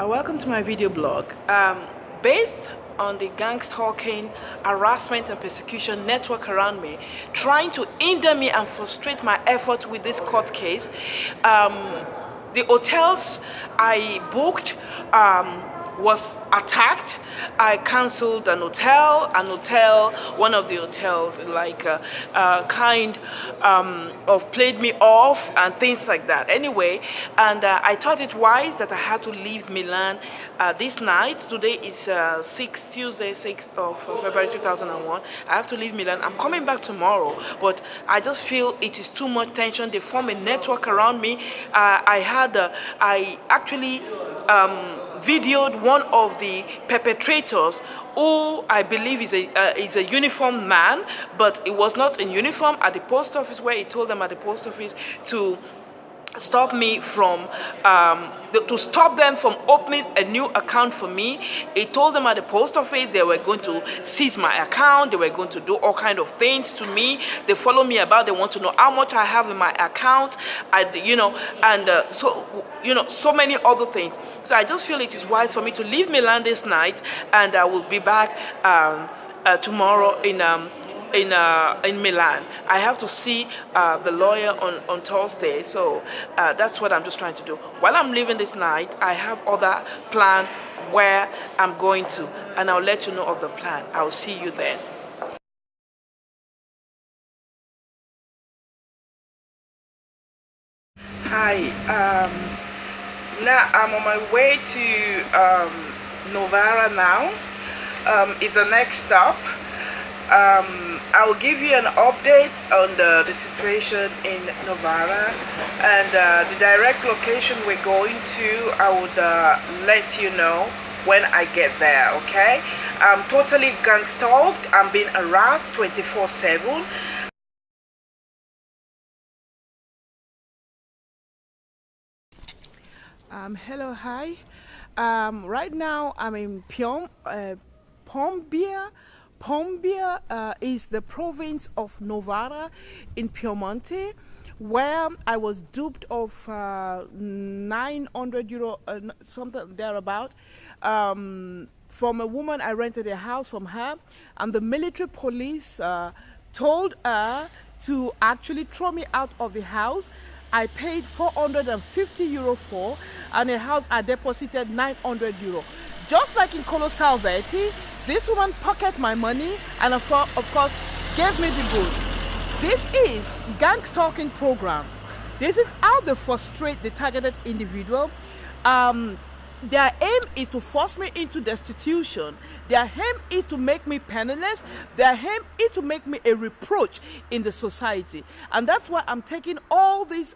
Welcome to my video blog. Based on the gang stalking, harassment and persecution network around me, trying to hinder me and frustrate my effort with this court case, the hotels I booked was attacked. I cancelled an hotel, one of the hotels kind of played me off and things like that. Anyway, and I thought it wise that I had to leave Milan this night. Today is Tuesday 6th of February 2001. I have to leave Milan. I'm coming back tomorrow, but I just feel it is too much tension. They form a network around me. I actually videoed one of the perpetrators, who I believe is a uniformed man, but it was not in uniform, at the post office, where he told them at the post office to stop me from to stop them from opening a new account for me. He told them at the post office they were going to seize my account, they were going to do all kind of things to me. They follow me about, they want to know how much I have in my account, so many other things. So I just feel it is wise for me to leave Milan this night, and I will be back tomorrow in Milan. I have to see the lawyer on Thursday, so that's what I'm just trying to do. While I'm leaving this night, I have other plan where I'm going to, and I'll let you know of the plan. I'll see you then. Hi, now I'm on my way to Novara now. Is the next stop. I will give you an update on the situation in Novara, and the direct location we're going to. I would let you know when I get there, okay? I'm totally gang stalked. I'm being harassed 24/7. Hello, hi. Right now I'm in Pombia. Pombia is the province of Novara in Piemonte, where I was duped of 900 euro, something thereabout, from a woman. I rented a house from her, and the military police told her to actually throw me out of the house. I paid 450 euro for, and a house I deposited 900 euro. Just like in Colo Salvetti, this woman pocketed my money and of course gave me the goods. This is gang stalking program. This is how they frustrate the targeted individual. Their aim is to force me into destitution. Their aim is to make me penniless. Their aim is to make me a reproach in the society. And that's why I'm making all this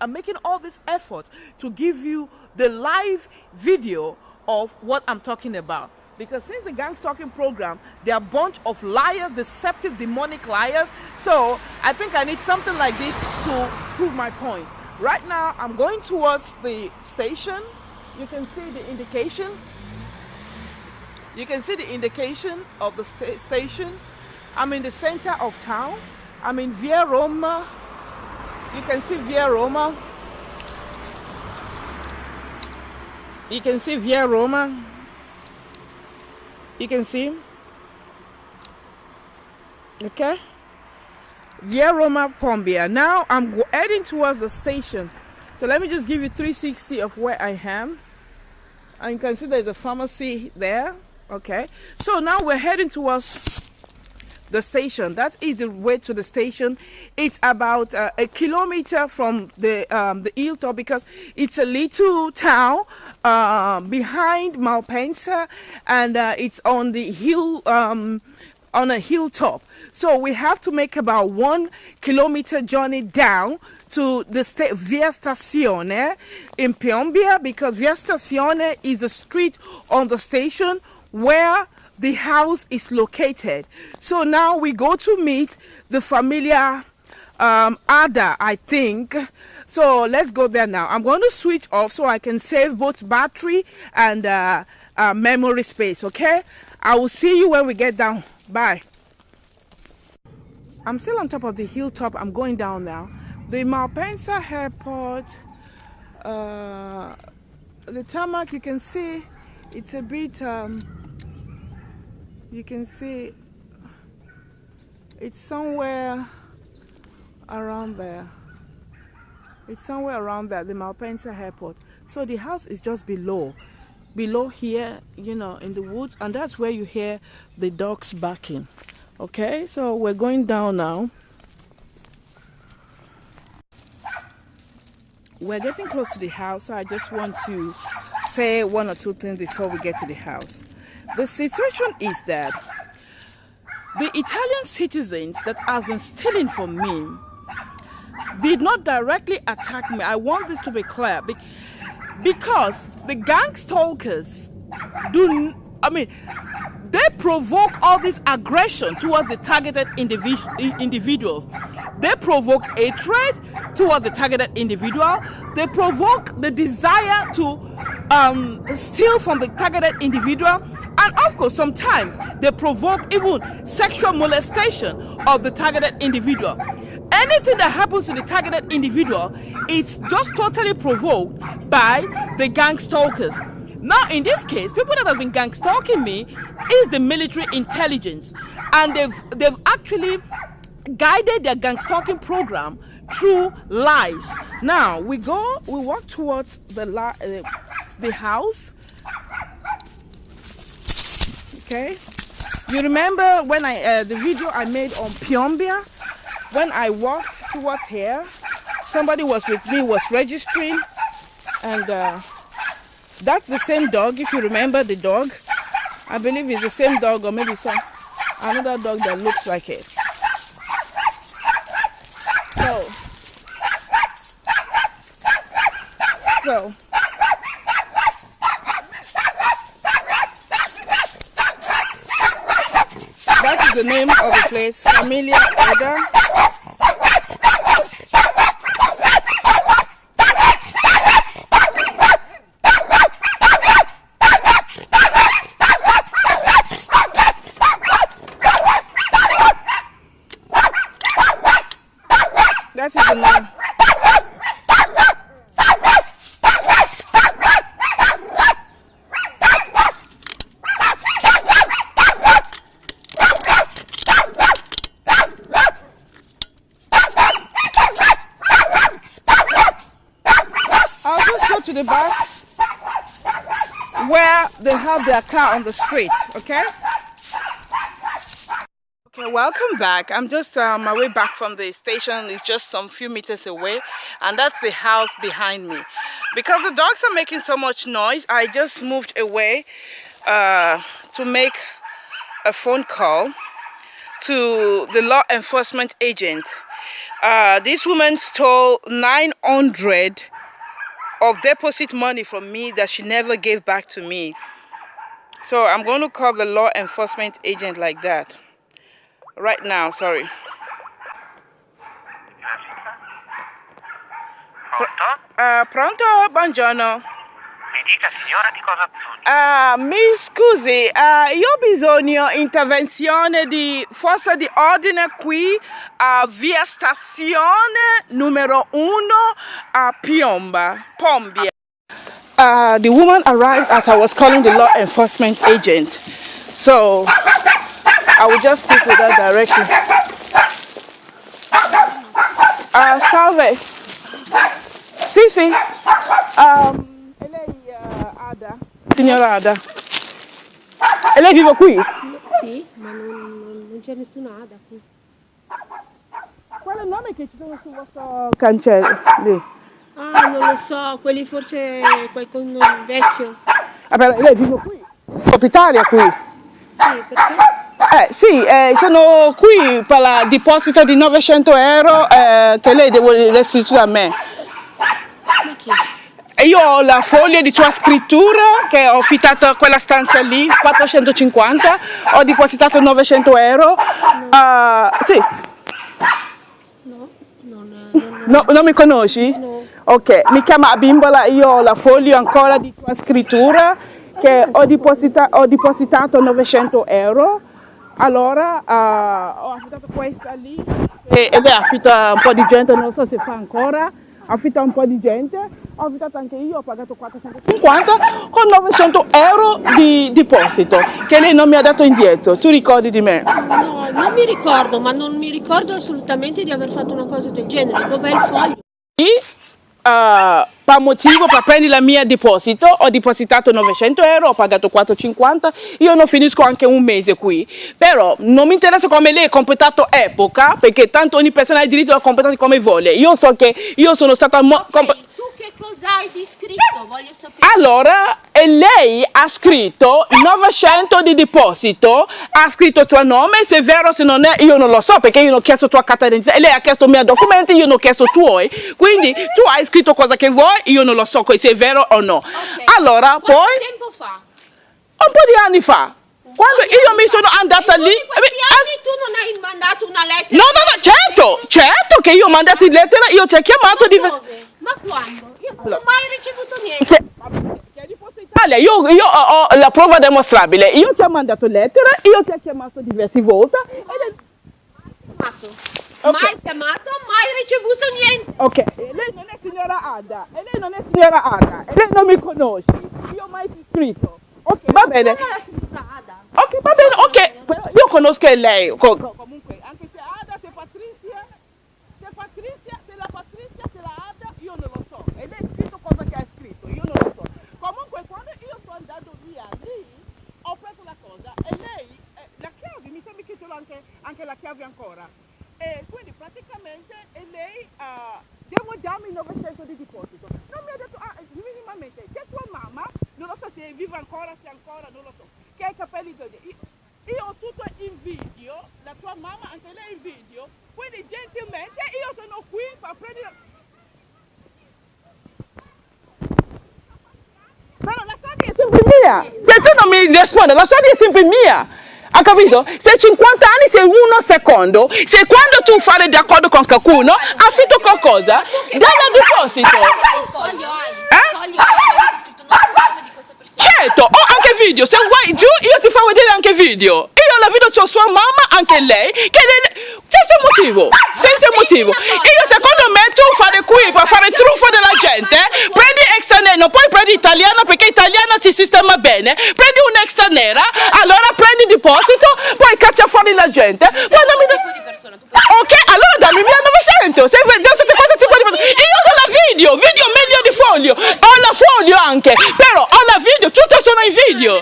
effort to give you the live video of what I'm talking about. Because since the gang stalking program, they're a bunch of liars, deceptive, demonic liars. So I think I need something like this to prove my point. Right now, I'm going towards the station. You can see the indication. You can see the indication of the station. I'm in the center of town. I'm in Via Roma. You can see Via Roma. You can see Via Roma. You can see. Okay. Via Roma, Pombia. Now I'm heading towards the station. So let me just give you 360 of where I am. And you can see there's a pharmacy there. Okay. So now we're heading towards the station. That is the way to the station. It's about a kilometer from the hilltop, because it's a little town behind Malpensa, and it's on the hill, on a hilltop. So we have to make about 1 kilometer journey down to the Via Stazione in Piombia, because Via Stazione is the street on the station where the house is located. So now we go to meet the familiar Ada, I think. So let's go there now. I'm going to switch off so I can save both battery and memory space, okay? I will see you when we get down. Bye. I'm still on top of the hilltop. I'm going down now. The Malpensa airport, the tarmac, you can see It's a bit, you can see it's somewhere around there. It's somewhere around there, the Malpensa airport. So the house is just below here, you know, in the woods, and that's where you hear the dogs barking. Okay, so we're going down now. We're getting close to the house, so I just want to say one or two things before we get to the house. The situation is that the Italian citizens that have been stealing from me did not directly attack me. I want this to be clear, because the gangstalkers they provoke all this aggression towards the targeted individuals. They provoke hatred towards the targeted individual. They provoke the desire to steal from the targeted individual. And of course, sometimes they provoke even sexual molestation of the targeted individual. Anything that happens to the targeted individual, it's just totally provoked by the gangstalkers. Now, in this case, people that have been gangstalking me is the military intelligence, and they've actually guided their gangstalking program through lies. Now we walk towards the house. Okay, you remember when the video I made on Piomba? When I walked towards here, somebody was with me, was registering, and that's the same dog. If you remember the dog, I believe it's the same dog, or maybe another dog that looks like it. So that is the name of the place, Familia Oda. That is the name. I'll just go to the back where they have their car on the street, okay? Okay, welcome back. I'm just my way back from the station. It's just some few meters away, and that's the house behind me. Because the dogs are making so much noise, I just moved away to make a phone call to the law enforcement agent. This woman stole 900 of deposit money from me that she never gave back to me. So I'm going to call the law enforcement agent like that right now. Sorry. Pronto? Buongiorno. Mi dica signora di cosa ha bisogno? Mi scusi, io ho bisogno intervenzione di forza di ordine qui a via stazione numero 1 a Piomba. The woman arrived as I was calling the law enforcement agent, so I will just speak with her directly. Salve. Sì, sì. E lei Ada? Signora Ada. E lei vive qui? Sì, ma non c'è nessuna Ada qui. Qual è il nome che ci sono sul vostro cancello? Lì. Ah, non lo so, quelli forse qualcuno vecchio. Vabbè, lei vive qui? È proprietaria qui? Sì, perché? Sì, sono qui per il deposito di 900 euro che lei deve restituire a me. Ma chi? Io ho la foglia di tua scrittura che ho affittato a quella stanza lì, 450, ho depositato 900 euro. Sì. No, non mi conosci? no. Ok, mi chiama Bimbola, io ho la foglia ancora di tua scrittura che ho depositato 900 euro. Allora ho affittato questa lì e lei affitta un po' di gente, non so se fa ancora, affitta un po' di gente. ho affittato anche io, ho pagato 450 con 900 euro di deposito che lei non mi ha dato indietro. Tu ricordi di me? No, non mi ricordo, ma non mi ricordo assolutamente di aver fatto una cosa del genere. Dov'è il foglio? Per motivo, per prendere il mio deposito, ho depositato 900 euro, ho pagato 450, io non finisco anche un mese qui, però non mi interessa come lei ha completato epoca, perché tanto ogni persona ha il diritto a completare come vuole. Io so che io sono stata... Tu che cosa hai di scritto? Voglio sapere. Allora, e lei ha scritto 900 di deposito, ha scritto il tuo nome, se è vero se non è, io non lo so, perché io non ho chiesto tua carta d'identità, e lei ha chiesto i miei documenti, io non ho chiesto i tuoi, quindi tu hai scritto cosa che vuoi, io non lo so se è vero o no. Okay. Allora, Quanto poi... tempo fa? Un po' di anni fa. Quando io mi sono andata lì... In questi anni tu non hai mandato una lettera? No, certo che io ho mandato in lettera, io ti ho chiamato di... Dove? Ma quando? Io non ho mai ricevuto niente. Italia, io ho la prova dimostrabile, io ti ho mandato lettera, io ti ho chiamato diverse volte Mai chiamato, mai ricevuto niente. Ok, e lei non è signora Ada, e lei non mi conosce, io ho mai scritto. Ok, va bene. La signora Ada. Ok, va bene, ok, però io conosco lei. Comunque, anche se Ada, se Patrizia, se la Patrizia, se la Ada, io non lo so. E lei ha scritto cosa che ha scritto, io non lo so. Comunque, quando io sto andando via lì, ho preso la cosa e lei, la chiave, mi sembra che ce l'ho anche la chiave ancora. E quindi praticamente lei, devo darmi 900 di deposito. Non mi ha detto, minimamente, che tua mamma, non lo so se vive ancora, se ancora, non lo so, che ha i capelli verdi. Io ho tutto in video, la tua mamma anche lei in video, quindi gentilmente io sono qui per prendere... Però la soldi è sempre mia, se tu non mi rispondi, la soldi è sempre mia. Ha capito? Se 50 anni sei uno secondo, se quando tu fai d'accordo con qualcuno, affitto qualcosa, dalla deposito. Certo, ho anche video, se vuoi giù io ti faccio vedere anche video. Io la vedo su sua mamma, anche lei, che senza motivo. Io secondo me tu fare qui per fare truffa della gente, prendi extra nera, non puoi prendere italiana perché italiana si sistema bene, prendi un extra nera, allora prendi deposito, poi caccia fuori la gente. Ok, allora dammi 1900, se cosa tipo di... Io ho la video meglio di foglio, ho la foglio anche, però ho la video, tutto sono in video.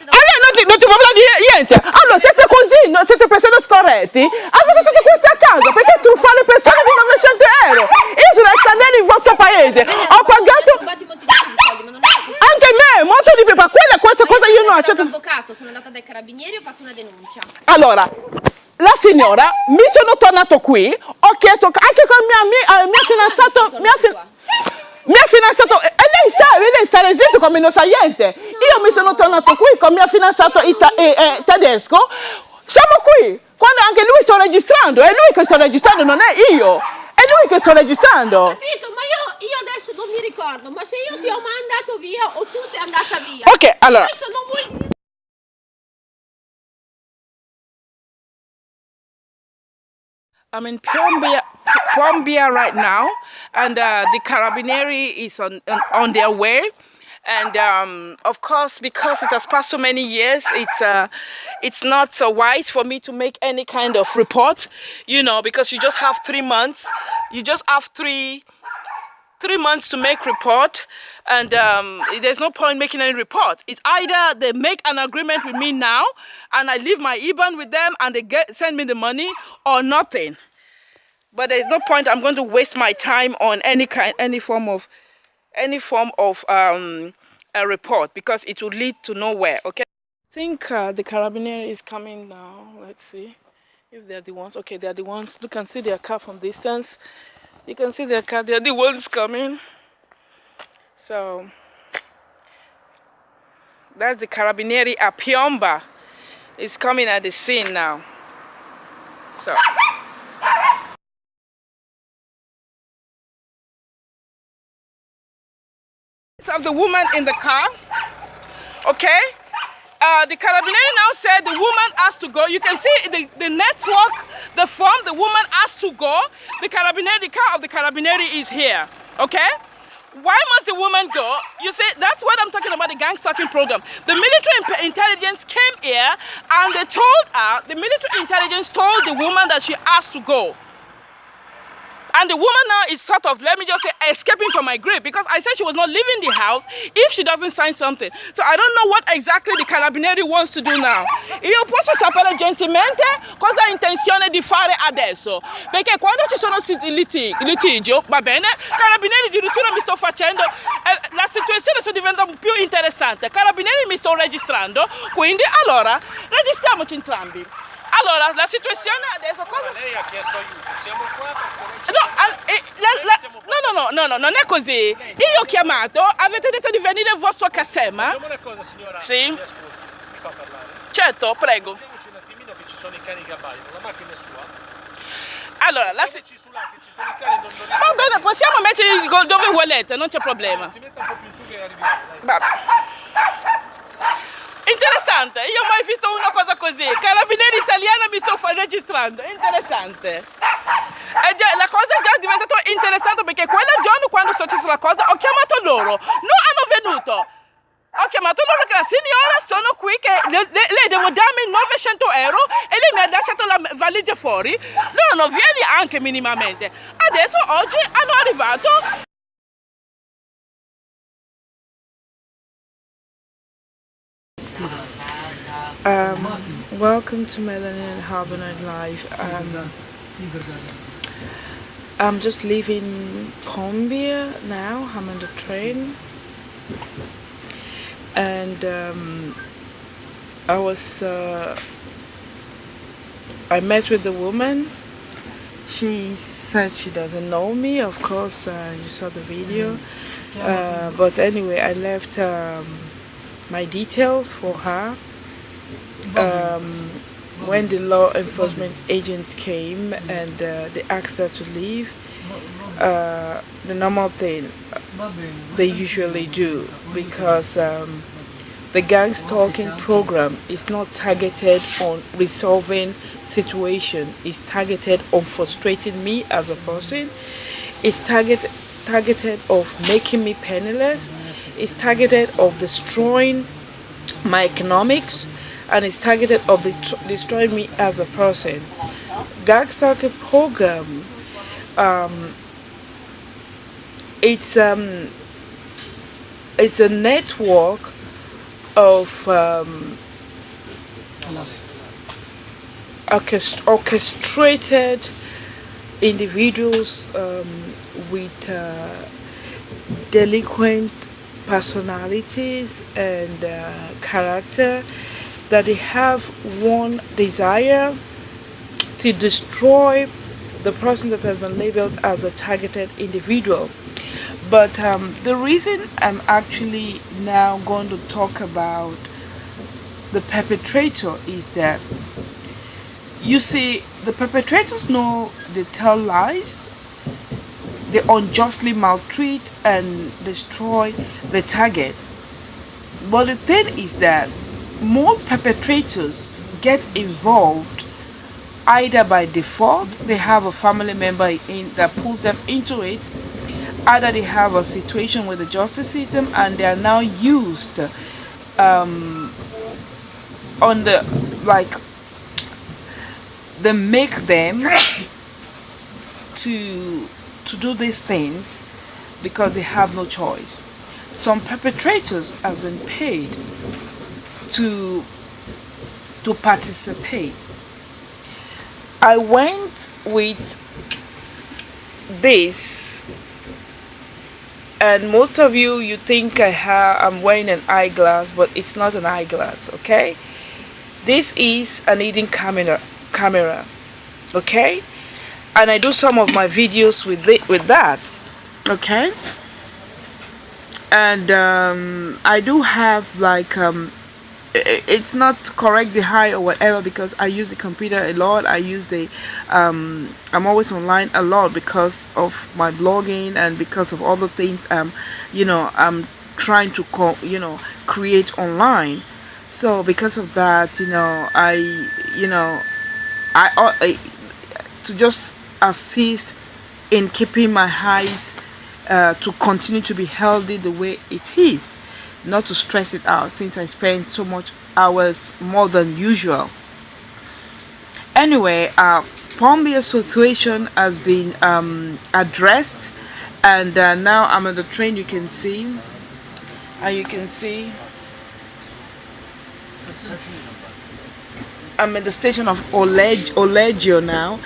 Allora non ti voglio dire niente. Allora siete così, no? Siete persone scorretti. Allora siete questi a casa, perché tu fai le persone di 900 euro. Io sono straniero in vostro paese, ho pagato anche me, molto di più, ma questa cosa io non accetto. Avvocato, sono andata dai carabinieri e ho fatto una denuncia. Allora, la signora, mi sono tornato qui, ho chiesto anche con mio fidanzato, mi ha fidanzato, e lei sta resistendo come non sa niente. Io mi sono tornato qui con mio fidanzato tedesco, siamo qui, quando anche lui sta registrando, è lui che sta registrando, non è io, è lui che sta registrando. Capito, ma io adesso non mi ricordo, ma se io ti ho mandato via o tu sei andata via. Ok, allora. Questo non vuol dire... I'm in Piomba right now, and the Carabinieri is on their way. And of course, because it has passed so many years, it's not so wise for me to make any kind of report, you know, because you just have 3 months. You just have three months to make report, and there's no point making any report. It's either they make an agreement with me now and I leave my IBAN with them and they send me the money, or nothing. But there's no point. I'm going to waste my time on any form of a report, because it will lead to nowhere. Okay, I think the Carabinieri is coming now. Let's see if they're the ones. Okay, they're the ones. You can see their car from distance. You can see their car. They're the ones coming. So that's the Carabinieri a Piomba. It's coming at the scene now. So of the woman in the car. Okay, the Carabinieri now said the woman has to go. You can see the network, the form, the woman has to go. The car of the Carabinieri is here. Okay, Why must the woman go? You see, that's what I'm talking about, the gang stalking program. The military intelligence came here and they told her, the military intelligence told the woman that she has to go. And the woman now is sort of, let me just say, escaping from my grip, because I said she was not leaving the house if she doesn't sign something. So I don't know what exactly the carabinieri wants to do now. Io posso sapere gentilmente cosa ha intenzione di fare adesso, perché quando ci sono litigio, va bene, carabinieri addirittura mi sto facendo, la situazione sta diventando più interessante, carabinieri mi sto registrando, quindi allora registriamoci entrambi. Allora, la situazione adesso cosa... Lei ha chiesto aiuto, siamo qua perché No, non è così. Io ho chiamato, avete detto di venire al vostro casema. Facciamo una cosa, signora. Sì. Mi ascolti, mi fa parlare? Certo, prego. Vediamoci un attimino che ci sono i cani che abbaiano, la macchina è sua? Allora, Mettiamoci su là, che ci sono i cani, non riesco va bene, possiamo metterli dove volete, non c'è problema. Si metta un po' più in su che arriviamo, dai. Vabbè. Interessante, io ho mai visto una cosa così. Carabinieri italiana mi sto registrando, interessante. La cosa è già diventata interessante perché quel giorno quando è successa la cosa ho chiamato loro, non hanno venuto. Ho chiamato loro che la signora sono qui, che lei deve darmi 900 euro e lei mi ha lasciato la valigia fuori. Loro non vieni anche minimamente. Adesso oggi hanno arrivato. Welcome to Melanin Harbonite Live. I'm just leaving Pombia now. I'm on the train, and I met with the woman. She said she doesn't know me. Of course, you saw the video. But anyway, I left my details for her. When the law enforcement agent came and they asked her to leave, the normal thing they usually do, because the gang stalking program is not targeted on resolving situation, it's targeted on frustrating me as a person, it's targeted of making me penniless, it's targeted of destroying my economics, and it's targeted of destroying me as a person. Gang stalking program, it's a network of orchestrated individuals with delinquent personalities and character, that they have one desire to destroy the person that has been labeled as a targeted individual. But the reason I'm actually now going to talk about the perpetrator is that, you see, the perpetrators know they tell lies, they unjustly maltreat and destroy the target. But the thing is that most perpetrators get involved either by default, they have a family member that pulls them into it, either they have a situation with the justice system and they are now used on the, like, they make them to do these things because they have no choice. Some perpetrators has been paid to participate. I went with this, and most of you think I'm wearing an eyeglass, but it's not an eyeglass, okay? This is an hidden camera, okay? And I do some of my videos with that, okay? And I do have, like, it's not correct the high or whatever, because I use the computer a lot. I use the I'm always online a lot because of my blogging and because of all the things I'm trying to create online. So because of that, I to just assist in keeping my eyes to continue to be healthy the way it is, not to stress it out since I spend so much hours more than usual. Anyway, Pombia's situation has been addressed, and now I'm on the train. You can see, I'm at the station of Oleggio now,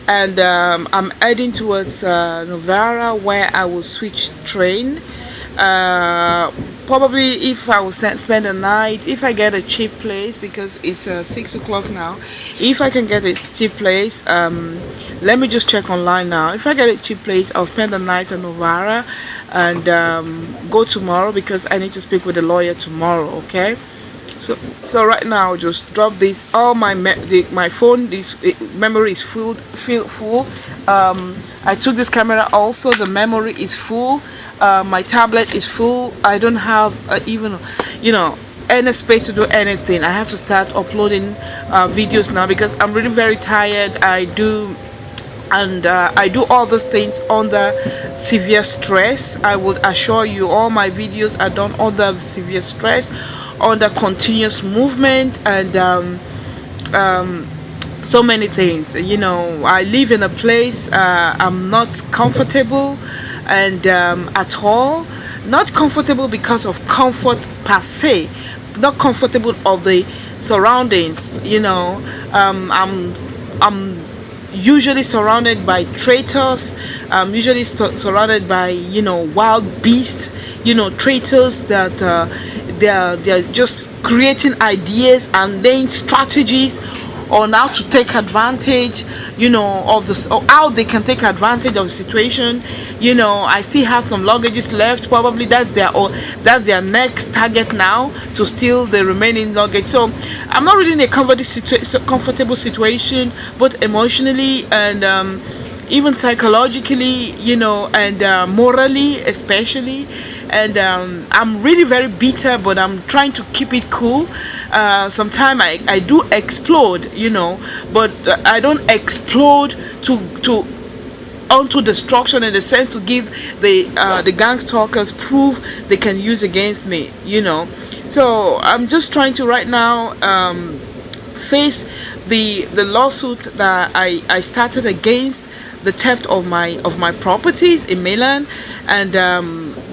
and I'm heading towards Novara, where I will switch train. Probably if I will spend the night, if I get a cheap place, because it's 6 o'clock now, if I can get a cheap place, let me just check online now. If I get a cheap place, I'll spend the night in Novara and go tomorrow, because I need to speak with the lawyer tomorrow. Okay, so right now I'll just drop this. All my phone, memory is full. I took this camera also, the memory is full. My tablet is full. I don't have even any space to do anything. I have to start uploading videos now, because I'm really very tired. I do all those things under severe stress. I would assure you, all my videos are done under severe stress, under continuous movement, and so many things. I live in a place I'm not comfortable, and at all. Not comfortable because of comfort per se, not comfortable of the surroundings. I'm usually surrounded by traitors. I'm usually surrounded by wild beasts, traitors that they're just creating ideas and laying strategies on how to take advantage, of this, or how they can take advantage of the situation. I still have some luggages left. Probably that's their next target now, to steal the remaining luggage. So I'm not really in a comfortable situation, both emotionally and even psychologically, and morally especially. And I'm really very bitter, but I'm trying to keep it cool. Sometimes I do explode, but I don't explode onto destruction, in the sense to give the gangstalkers proof they can use against me. So I'm just trying to right now face the lawsuit that I started against the theft of my properties in Milan, and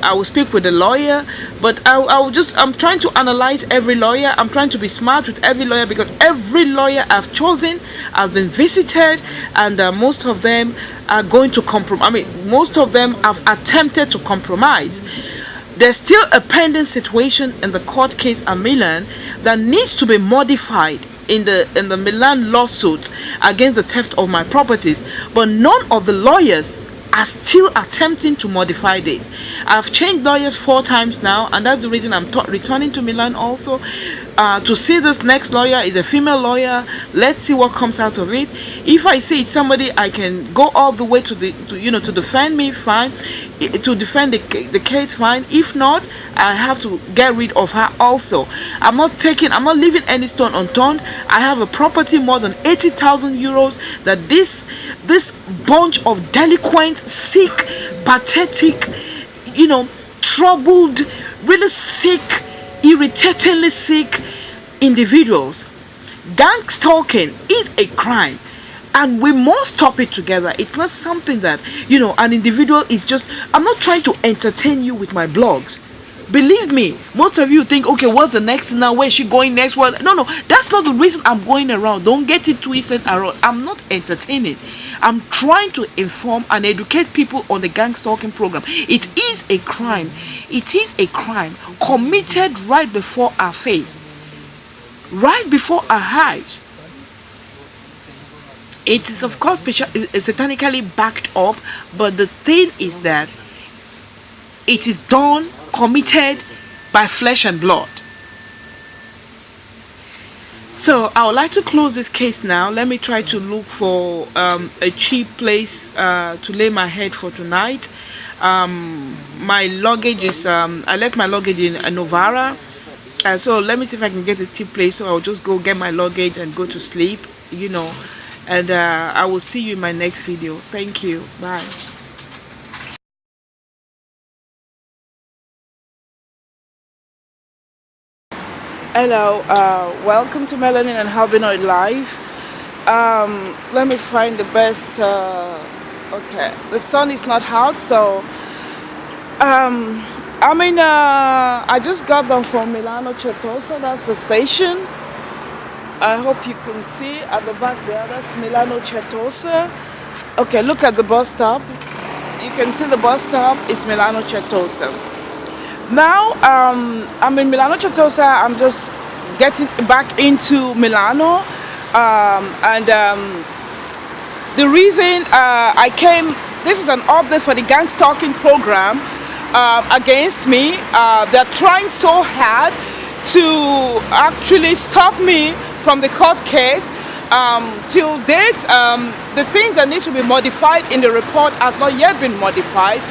I will speak with the lawyer. But I'm trying to analyze every lawyer. I'm trying to be smart with every lawyer, because every lawyer I've chosen has been visited, and most of them are going to compromise. I mean, most of them have attempted to compromise. There's still a pending situation in the court case at Milan that needs to be modified in the Milan lawsuit against the theft of my properties, but none of the lawyers are still attempting to modify this. I've changed lawyers 4 times now, and that's the reason I'm returning to Milan also, to see this next lawyer. Is a female lawyer. Let's see what comes out of it. If I see it's somebody I can go all the way to defend me, fine. To defend the case, fine. If not, I have to get rid of her also. I'm not leaving any stone unturned. I have a property more than 80,000 euros that this bunch of delinquent, sick, pathetic, troubled, really sick, irritatingly sick individuals. Gang stalking is a crime, and we must stop it together. It's not something that an individual is just. I'm not trying to entertain you with my blogs. Believe me, most of you think, okay, what's the next now? Where is she going next? Well, no, that's not the reason I'm going around. Don't get it twisted around. I'm not entertaining. I'm trying to inform and educate people on the gang stalking program. It is a crime. It is a crime committed right before our face, right before our eyes. It is, of course, satanically backed up, but the thing is that it is committed by flesh and blood. So I would like to close this case now. Let me try to look for a cheap place to lay my head for tonight. My luggage is I left my luggage in Novara, so let me see if I can get a cheap place. So I'll just go get my luggage and go to sleep, and I will see you in my next video. Thank you. Bye. Hello, welcome to Melanin and Albinoid Live. Let me find the best. Okay, the sun is not out, so I just got down from Milano Certosa. That's the station. I hope you can see at the back there. That's Milano Certosa. Okay, look at the bus stop. You can see the bus stop. It's Milano Certosa. Now I'm in Milano Certosa. I'm just getting back into Milano, and the reason I came. This is an update for the gang stalking program against me. They're trying so hard to actually stop me from the court case. Till date, the things that need to be modified in the report has not yet been modified.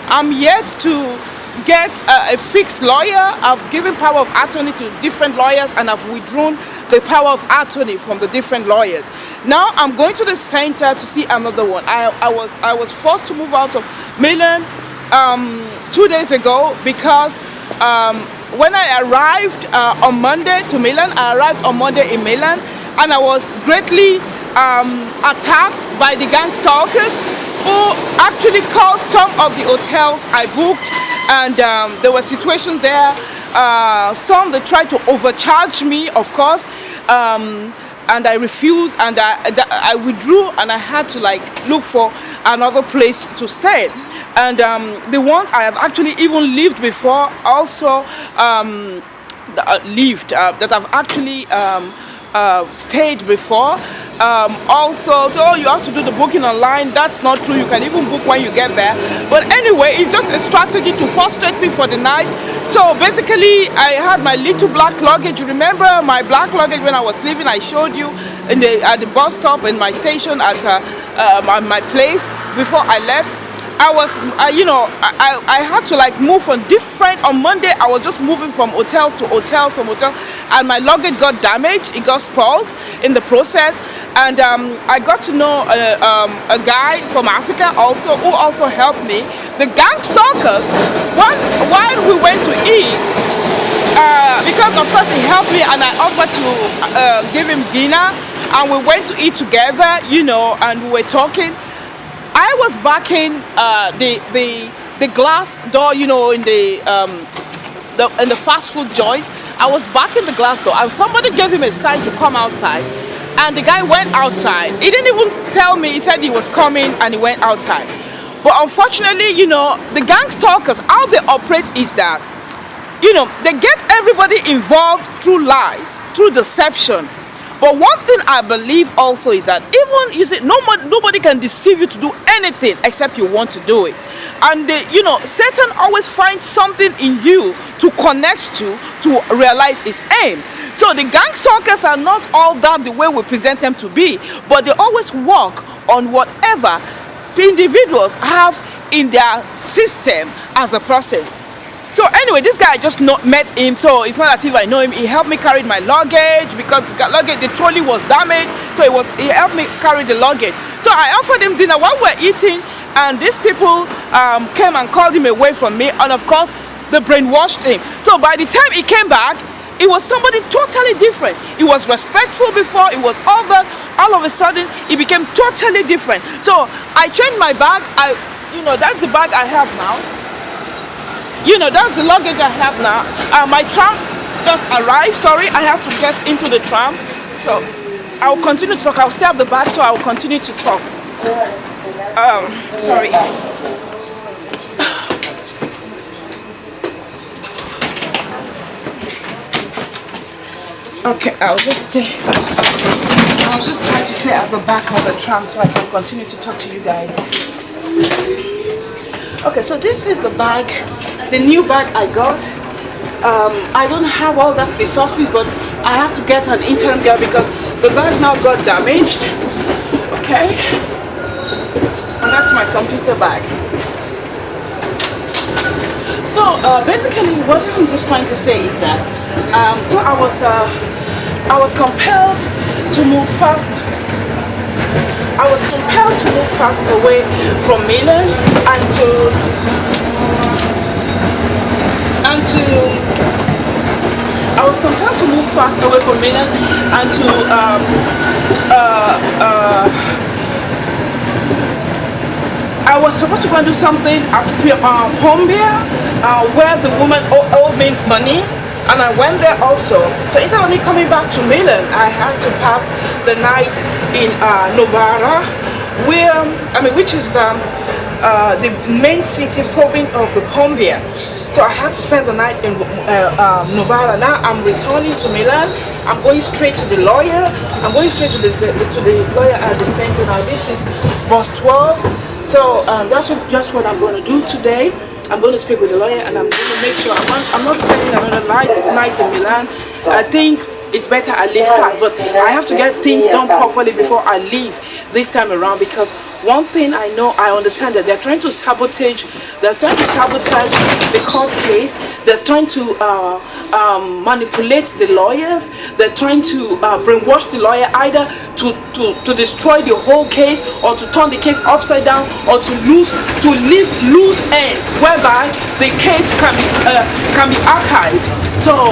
I'm yet to get a fixed lawyer. I've given power of attorney to different lawyers, and I've withdrawn the power of attorney from the different lawyers. Now I'm going to the center to see another one. I was forced to move out of Milan 2 days ago because when I arrived on Monday to Milan, I arrived on Monday in Milan, and I was greatly attacked by the gang stalkers who actually called some of the hotels I booked, and there were situations there. Some, they tried to overcharge me, of course, and I refused, and I withdrew, and I had to like look for another place to stay. And the ones I have actually even lived before also that I've actually stayed before. Also, so you have to do the booking online. That's not true. You can even book when you get there. But anyway, it's just a strategy to frustrate me for the night. So basically, I had my little black luggage. You remember my black luggage when I was leaving? I showed you at the bus stop in my station at my place before I left. I was, I had to like move from different. On Monday, I was just moving from hotels to hotels, and my luggage got damaged. It got spoiled in the process, and I got to know a guy from Africa also who also helped me. The gang stalkers, while we went to eat, because of course he helped me, and I offered to give him dinner, and we went to eat together, and we were talking. I was backing the glass door, in the fast food joint. I was backing the glass door, and somebody gave him a sign to come outside, and the guy went outside. He didn't even tell me. He said he was coming, and he went outside. But unfortunately, the gang stalkers, how they operate is that, they get everybody involved through lies, through deception. But one thing I believe also is that even, you see, nobody can deceive you to do anything except you want to do it. And, Satan always finds something in you to connect to realize his aim. So the gang stalkers are not all that the way we present them to be, but they always work on whatever individuals have in their system as a process. So anyway, this guy, I just met him, so it's not as if I know him. He helped me carry my luggage because the trolley was damaged, so he helped me carry the luggage. So I offered him dinner while we were eating, and these people came and called him away from me, and of course, they brainwashed him. So by the time he came back, he was somebody totally different. He was respectful before, it was all that. All of a sudden, he became totally different. So I changed my bag. That's the bag I have now. That's the luggage I have now. My tram just arrived. Sorry, I have to get into the tram. So I will continue to talk. I'll stay at the back, so I will continue to talk. Sorry. Okay, I'll just try to stay at the back of the tram so I can continue to talk to you guys. Okay, so this is the bag, the new bag I got. I don't have all that resources, but I have to get an interim girl because the bag now got damaged. Okay, and that's my computer bag. So basically, what I'm just trying to say is that so I was compelled to move fast. I was compelled to move fast away from Milan and to I was compelled to move fast away from Milan and to I was supposed to go and do something at Pombia, where the woman owed me money, and I went there also. So instead of me coming back to Milan, I had to pass the night in Novara, which is the main city province of the Pombia. So I had to spend the night in Novara. Now I'm returning to Milan. I'm going straight to the lawyer. I'm going straight to the lawyer at the center. Now this is bus 12. So that's just what I'm going to do today. I'm going to speak with the lawyer, and I'm going to make sure I'm not spending another night in Milan. I think it's better I leave fast, but I have to get things done properly before I leave this time around, because one thing I understand that they're trying to sabotage the court case. They're trying to manipulate the lawyers. They're trying to brainwash the lawyer, either to destroy the whole case, or to turn the case upside down, or to leave loose ends whereby the case can be archived. So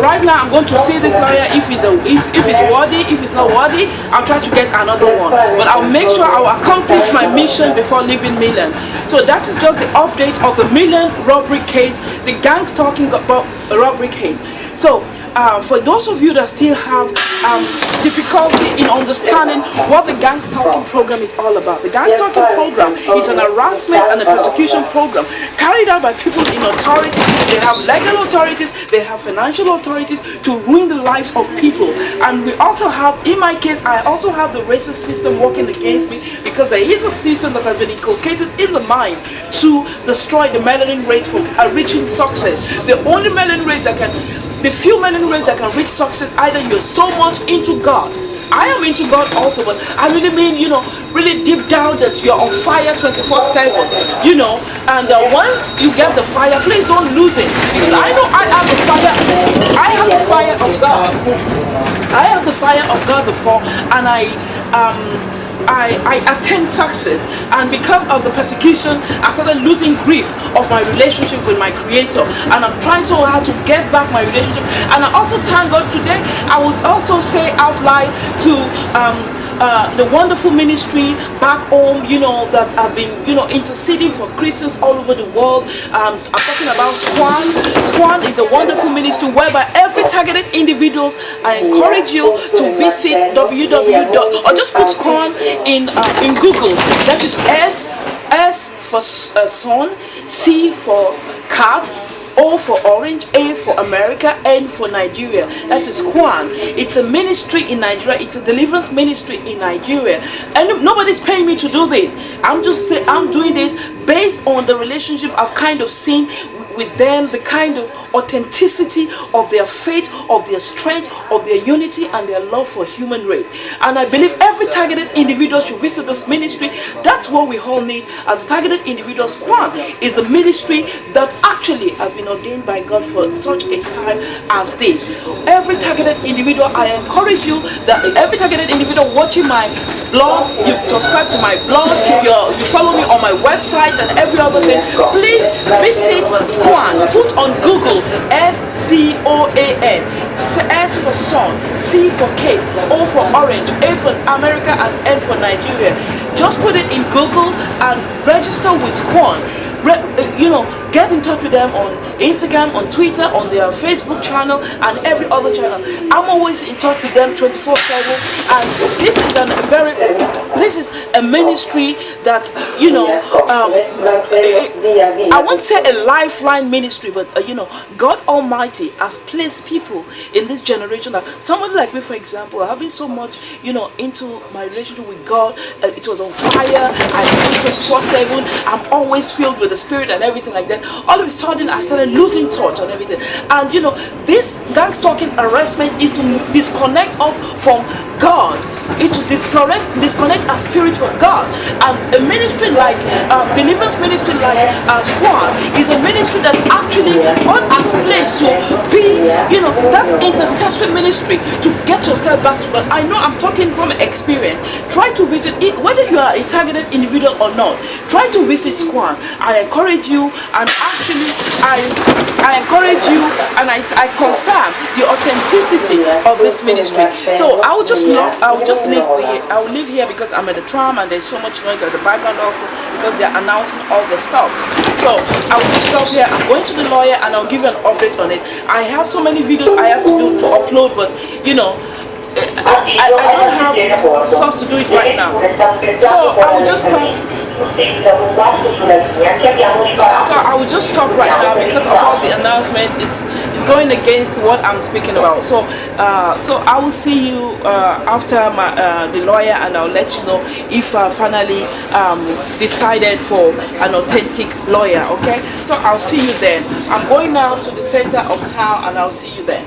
right now I'm going to see this lawyer. If he's worthy. If he's not worthy, I'll try to get another one. But I'll make sure I will accomplish my mission before leaving Milan. So that is just the update of the Milan robbery case, the gang stalking robbery case. So for those of you that still have difficulty in understanding what the gang stalking program is all about, the gang stalking program is an harassment and a persecution program carried out by people in authority. They have legal authorities, they have financial authorities to ruin the lives of people. And we also have, in my case, I also have the racist system working against me, because there is a system that has been inculcated in the mind to destroy the melanin race from reaching success. The only melanin race that can The few melanin race that can reach success, either you're so much into God. I am into God also, but I really mean, really deep down that you're on fire 24/7, and once you get the fire, please don't lose it, because I know I have the fire. I have the fire of God. I have the fire of God before, and I attained success, and because of the persecution I started losing grip of my relationship with my Creator, and I'm trying so hard to get back my relationship. And I also thank God today. I would also say out loud to the wonderful ministry back home, that have been, interceding for Christians all over the world. I'm talking about Squan. Squan is a wonderful ministry whereby every targeted individuals, I encourage you to visit or just put Squan in Google. That is S for son, C for cat, O for orange, A for America, N for Nigeria. That is Kwan. It's a ministry in Nigeria. It's a deliverance ministry in Nigeria, and nobody's paying me to do this. I'm doing this based on the relationship I've kind of seen with them, the kind of authenticity of their faith, of their strength, of their unity, and their love for human race. And I believe every targeted individual should visit this ministry. That's what we all need as targeted individuals. Kwan is a ministry that actually has been ordained by God for such a time as this. Every targeted individual, I encourage you that every targeted individual watching my blog, you subscribe to my blog, you follow me on my website and every other thing, please visit Squan. Put on Google SCOAN, S for son, C for Kate, O for orange, A for America, and N for Nigeria. Just put it in Google and register with Squan. Get in touch with them on Instagram, on Twitter, on their Facebook channel, and every other channel. I'm always in touch with them 24/7, and this is a ministry that I won't say a lifeline ministry, but God Almighty has placed people in this generation. Somebody like me, for example, I have been so much into my relationship with God. It was on fire. I do 24/7. I'm always filled with the Spirit and everything like that. All of a sudden I started losing touch and everything, and this gang stalking harassment is to disconnect us from God, is to disconnect our spirit from God. And a ministry like deliverance ministry like Squad is a ministry that actually God has placed to be that intercessory ministry to get yourself back to God. I know I'm talking from experience. Try to visit it, whether you are a targeted individual or not. Try to visit Squad. I encourage you, and actually I encourage you, and I confirm the authenticity of this ministry. So I will just leave here because I'm at the tram and there's so much noise at the background also because they're announcing all the stuff. So I will just stop here. I'm going to the lawyer and I'll give you an update on it. I have so many videos I have to do to upload, but you know, I don't have source to do it right now. So I will just stop. So I will just stop right now because of all the announcement. It's going against what I'm speaking about. So so I will see you after the lawyer, and I'll let you know if I finally decided for an authentic lawyer. Okay, so I'll see you then. I'm going now to the center of town and I'll see you then.